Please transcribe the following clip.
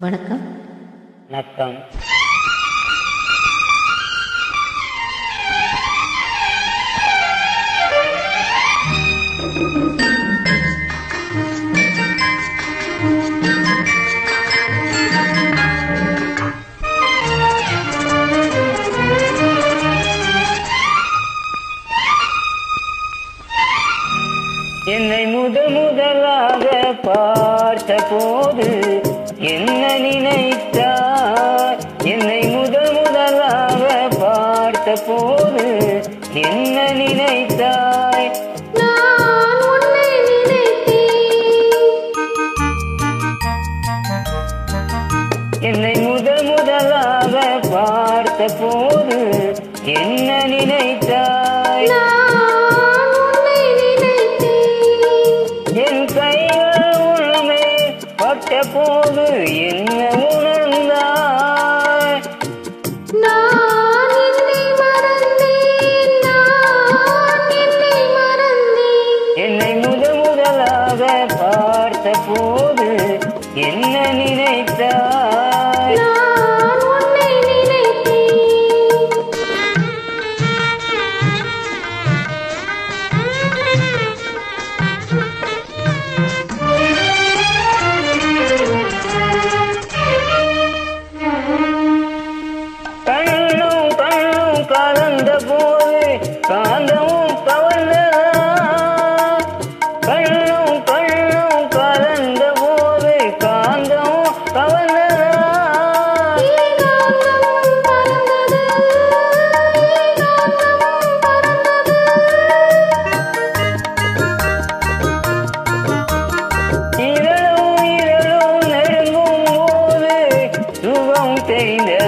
வணக்கம். வணக்கம். என்னை முதலாக பார்த்த போது என்ன நினைத்தாய்? என்னை முதலாக பார்த்த போது என்ன நினைத்தாய்? நான் உன்னை நினைத்தேன். என்னை முதலாக பார்த்த போது என்ன நினைத்தாய்? நான் உன்னை நினைத்தேன். என் கைகள் உன்மேல் பட்ட போது என்ன உணர்ந்தாய்? நான் என்னை மறந்தேன். நான் என்னை மறந்தேன். என்னை முதலாக பார்த்த போது என்ன நினைத்தாய்? நான் உன்னை நினைத்தேன். கண்ணும் கண்ணும் கலந்த போது காந்தமும் கவர்ந்ததா? கண்ணும் கண்ணும் கலந்த போது காந்தமும் கவர்ந்ததா? ஏகாந்தமும் பறந்தது. ஏகாந்தமும் பறந்தது. இரளும் இரளும் நெருங்கும் போது சுகம் தெரிந்ததா?